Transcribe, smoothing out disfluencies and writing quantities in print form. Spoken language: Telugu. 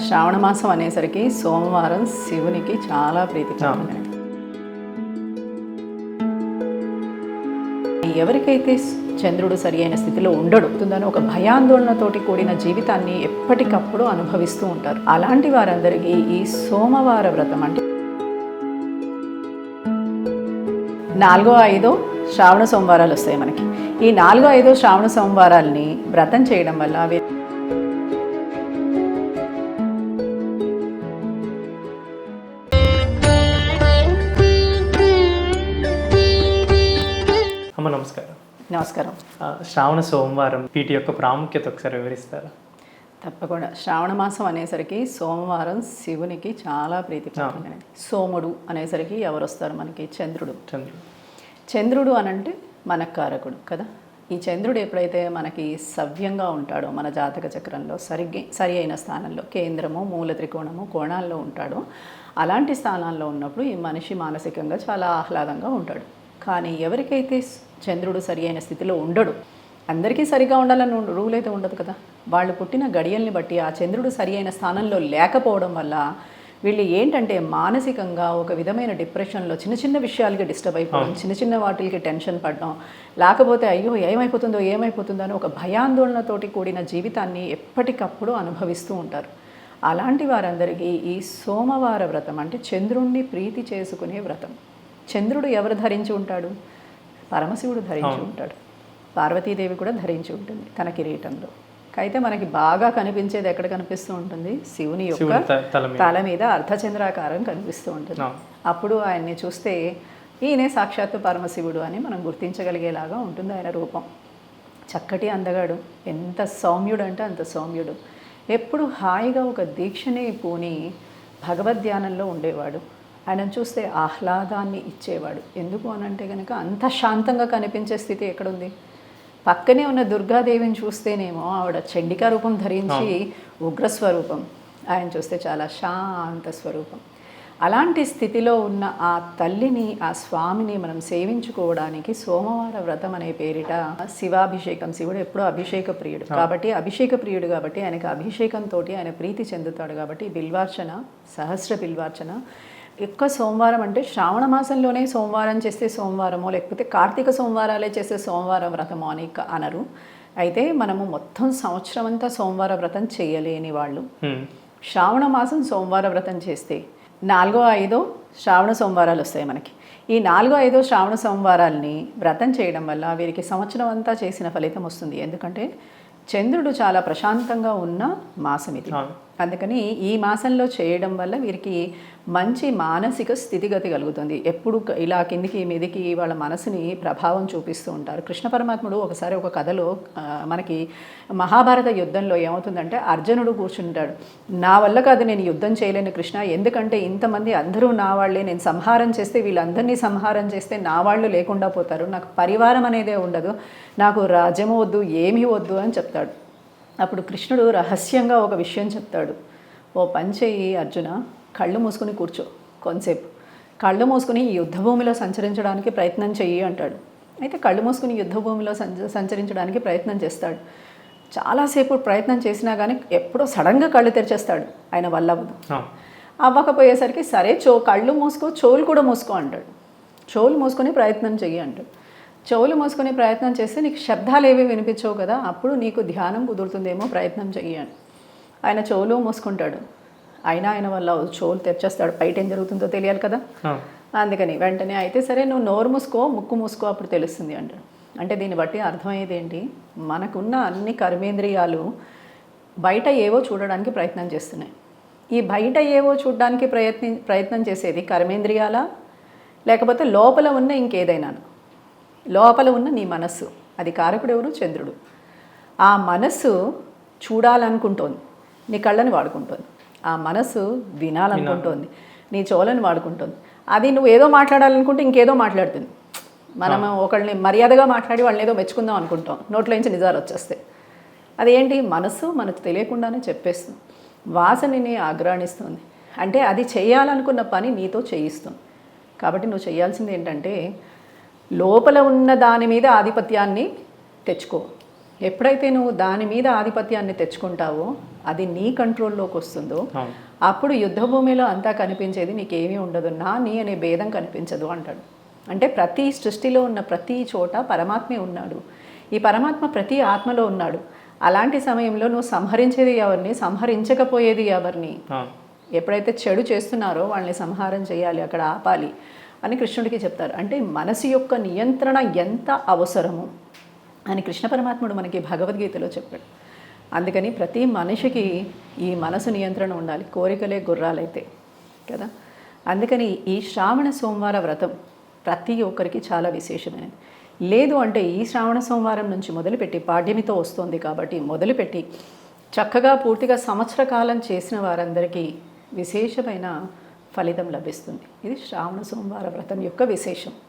శ్రావణ మాసం అనేసరికి సోమవారం శివునికి చాలా ప్రీతికరమైనది. ఎవరికైతే చంద్రుడు సరి అయిన స్థితిలో ఉండడు ఉందని ఒక భయాందోళనతోటి కూడిన జీవితాన్ని ఎప్పటికప్పుడు అనుభవిస్తూ ఉంటారు. అలాంటి వారందరికీ ఈ సోమవార వ్రతం అంటే 4, 5 శ్రావణ సోమవారాలు వస్తాయి మనకి. ఈ 4, 5 శ్రావణ సోమవారాల్ని వ్రతం చేయడం వల్ల అమ్మ నమస్కారం. నమస్కారం. శ్రావణ సోమవారం వీటి యొక్క ప్రాముఖ్యత ఒకసారి వివరిస్తారా? తప్పకుండా. శ్రావణ మాసం అనేసరికి సోమవారం శివునికి చాలా ప్రీతికరమైనది. సోముడు అనేసరికి ఎవరు వస్తారు మనకి? చంద్రుడు. చంద్రుడు అనంటే మనకు కారకుడు కదా. ఈ చంద్రుడు ఎప్పుడైతే మనకి సవ్యంగా ఉంటాడో, మన జాతక చక్రంలో సరి అయిన స్థానంలో కేంద్రము, మూల త్రికోణము, కోణాల్లో ఉంటాడో, అలాంటి స్థానాల్లో ఉన్నప్పుడు ఈ మనిషి మానసికంగా చాలా ఆహ్లాదంగా ఉంటాడు. కానీ ఎవరికైతే చంద్రుడు సరి అయిన స్థితిలో ఉండడు, అందరికీ సరిగా ఉండాలని రూల్ అయితే ఉండదు కదా. వాళ్ళు పుట్టిన గడియల్ని బట్టి ఆ చంద్రుడు సరి అయిన స్థానంలో లేకపోవడం వల్ల వీళ్ళు ఏంటంటే మానసికంగా ఒక విధమైన డిప్రెషన్లో చిన్న చిన్న విషయాలకి డిస్టర్బ్ అయిపోవడం, చిన్న చిన్న వాటికి టెన్షన్ పడడం, లేకపోతే అయ్యో ఏమైపోతుందో అని ఒక భయాందోళనతోటి కూడిన జీవితాన్ని ఎప్పటికప్పుడు అనుభవిస్తూ ఉంటారు. అలాంటి వారందరికీ ఈ సోమవార వ్రతం అంటే చంద్రుణ్ణి ప్రీతి చేసుకునే వ్రతం. చంద్రుడు ఎవరు ధరించి ఉంటాడు? పరమశివుడు ధరించి ఉంటాడు. పార్వతీదేవి కూడా ధరించి ఉంటుంది తన కిరీటంలో. అయితే మనకి బాగా కనిపించేది ఎక్కడ కనిపిస్తూ ఉంటుంది? శివుని యొక్క తల మీద అర్ధచంద్రాకారం కనిపిస్తూ ఉంటుంది. అప్పుడు ఆయన్ని చూస్తే ఈయనే సాక్షాత్తు పరమశివుడు అని మనం గుర్తించగలిగేలాగా ఉంటుంది ఆయన రూపం. చక్కటి అందగాడు, ఎంత సౌమ్యుడు అంటే అంత సౌమ్యుడు. ఎప్పుడు హాయిగా ఒక దీక్షని పూని భగవద్ధ్యానంలో ఉండేవాడు. ఆయనను చూస్తే ఆహ్లాదాన్ని ఇచ్చేవాడు. ఎందుకు అనంటే కనుక అంత శాంతంగా కనిపించే స్థితి ఎక్కడుంది? పక్కనే ఉన్న దుర్గాదేవిని చూస్తేనేమో ఆవిడ చండికా రూపం ధరించి ఉగ్రస్వరూపం, ఆయన చూస్తే చాలా శాంత స్వరూపం. అలాంటి స్థితిలో ఉన్న ఆ తల్లిని, ఆ స్వామిని మనం సేవించుకోవడానికి సోమవార వ్రతం అనే పేరిట శివాభిషేకం. శివుడు ఎప్పుడూ అభిషేక ప్రియుడు కాబట్టి, అభిషేక ప్రియుడు కాబట్టి ఆయనకు అభిషేకంతో ఆయన ప్రీతి చెందుతాడు. కాబట్టి బిల్వార్చన, సహస్ర బిల్వార్చన ఎక్కువ సోమవారం అంటే శ్రావణ మాసంలోనే సోమవారం చేస్తే సోమవారమో, లేకపోతే కార్తీక సోమవారాలే చేస్తే సోమవారం వ్రతమో అని అనరు. అయితే మనము మొత్తం సంవత్సరం అంతా సోమవార వ్రతం చేయలేని వాళ్ళు శ్రావణ మాసం సోమవార వ్రతం చేస్తే 4, 5 శ్రావణ సోమవారాలు వస్తాయి మనకి. ఈ 4, 5 శ్రావణ సోమవారాల్ని వ్రతం చేయడం వల్ల వీరికి సంవత్సరం అంతా చేసిన ఫలితం వస్తుంది. ఎందుకంటే చంద్రుడు చాలా ప్రశాంతంగా ఉన్న మాసం ఇది. అందుకని ఈ మాసంలో చేయడం వల్ల వీరికి మంచి మానసిక స్థితిగతి కలుగుతుంది. ఎప్పుడు ఇలా కిందికి మీదికి వాళ్ళ మనసుని ప్రభావం చూపిస్తూ ఉంటారు. కృష్ణ పరమాత్ముడు ఒకసారి ఒక కథలో మనకి మహాభారత యుద్ధంలో ఏమవుతుందంటే అర్జునుడు కూర్చుంటాడు. నా వల్ల కాదు, నేను యుద్ధం చేయలేను కృష్ణ, ఎందుకంటే ఇంతమంది అందరూ నా వాళ్ళే, నేను సంహారం చేస్తే వీళ్ళందరినీ సంహారం చేస్తే నా వాళ్ళు లేకుండా పోతారు, నాకు పరివారం అనేదే ఉండదు, నాకు రాజ్యము వద్దు, ఏమీ వద్దు అని చెప్తాడు. అప్పుడు కృష్ణుడు రహస్యంగా ఒక విషయం చెప్తాడు. ఓ పని చెయ్యి అర్జున, కళ్ళు మూసుకుని కూర్చో కొంతసేపు, కళ్ళు మూసుకుని ఈ యుద్ధభూమిలో సంచరించడానికి ప్రయత్నం చెయ్యి అంటాడు. అయితే కళ్ళు మూసుకుని యుద్ధభూమిలో సంచరించడానికి ప్రయత్నం చేస్తాడు. చాలాసేపు ప్రయత్నం చేసినా కానీ ఎప్పుడో సడన్గా కళ్ళు తెరిచేస్తాడు. ఆయన వల్ల అవ్వకపోయేసరికి సరే కళ్ళు మూసుకో, చెవులు కూడా మూసుకో అంటాడు. చెవులు మూసుకొని ప్రయత్నం చెయ్యి అంటాడు. చెవులు మూసుకునే ప్రయత్నం చేస్తే నీకు శబ్దాలు ఏవి వినిపించవు కదా, అప్పుడు నీకు ధ్యానం కుదురుతుందేమో, ప్రయత్నం చెయ్యండి. ఆయన చెవులు మూసుకుంటాడు. అయినా ఆయన వల్ల చెవులు తెరిచేస్తాడు. బయట ఏం జరుగుతుందో తెలియాలి కదా. అందుకని వెంటనే అయితే సరే నువ్వు నోరు మూసుకో, ముక్కు మూసుకో, అప్పుడు తెలుస్తుంది అంటాడు. అంటే దీన్ని బట్టి అర్థమయ్యేది ఏంటి? మనకున్న అన్ని కర్మేంద్రియాలు బయట ఏవో చూడడానికి ప్రయత్నం చేస్తున్నాయి. ఈ బయట ఏవో చూడడానికి ప్రయత్నం చేసేది కర్మేంద్రియాలా, లేకపోతే లోపల ఉన్న ఇంకేదైనా? లోపల ఉన్న నీ మనస్సు, అది కారకుడు ఎవరు? చంద్రుడు. ఆ మనస్సు చూడాలనుకుంటోంది, నీ కళ్ళని వాడుకుంటోంది. ఆ మనస్సు వినాలనుకుంటోంది, నీ చెవులను వాడుకుంటుంది. అది నువ్వు ఏదో మాట్లాడాలనుకుంటే ఇంకేదో మాట్లాడుతుంది. మనం ఒకళ్ళని మర్యాదగా మాట్లాడి వాళ్ళని ఏదో మెచ్చుకుందాం అనుకుంటాం, నోట్లోంచి నిజాలు వచ్చేస్తాయి. అదేంటి? మనస్సు మనకు తెలియకుండానే చెప్పేస్తుంది, వాసనని ఆగ్రాణిస్తుంది. అంటే అది చేయాలనుకున్న పని నీతో చేయిస్తుంది. కాబట్టి నువ్వు చేయాల్సింది ఏంటంటే లోపల ఉన్న దాని మీద ఆధిపత్యాన్ని తెచ్చుకో. ఎప్పుడైతే నువ్వు దాని మీద ఆధిపత్యాన్ని తెచ్చుకుంటావో అది నీ కంట్రోల్లోకి వస్తుందో అవును. అప్పుడు యుద్ధ భూమిలో అంతా కనిపించేది నీకేమీ ఉండదు, నీ అనే భేదం కనిపించదు అంటాడు. అంటే ప్రతి సృష్టిలో ఉన్న ప్రతి చోట పరమాత్మే ఉన్నాడు. ఈ పరమాత్మ ప్రతి ఆత్మలో ఉన్నాడు. అలాంటి సమయంలో నువ్వు సంహరించేది ఎవరిని, సంహరించకపోయేది ఎవరిని? అవును. ఎప్పుడైతే చెడు చేస్తున్నారో వాళ్ళని సంహారం చేయాలి, అక్కడ ఆపాలి అని కృష్ణుడికి చెప్తారు. అంటే మనసు యొక్క నియంత్రణ ఎంత అవసరము అని కృష్ణ పరమాత్ముడు మనకి భగవద్గీతలో చెప్పాడు. అందుకని ప్రతి మనిషికి ఈ మనసు నియంత్రణ ఉండాలి, కోరికలే గుర్రాలైతే కదా. అందుకని ఈ శ్రావణ సోమవార వ్రతం ప్రతి ఒక్కరికి చాలా విశేషమైనది. లేదు అంటే ఈ శ్రావణ సోమవారం నుంచి మొదలుపెట్టి పాడ్యమితో వస్తుంది కాబట్టి మొదలుపెట్టి చక్కగా పూర్తిగా సంవత్సర కాలం చేసిన వారందరికీ విశేషమైన ఫలితం లభిస్తుంది. ఇది శ్రావణ సోమవార వ్రతం యొక్క విశేషం.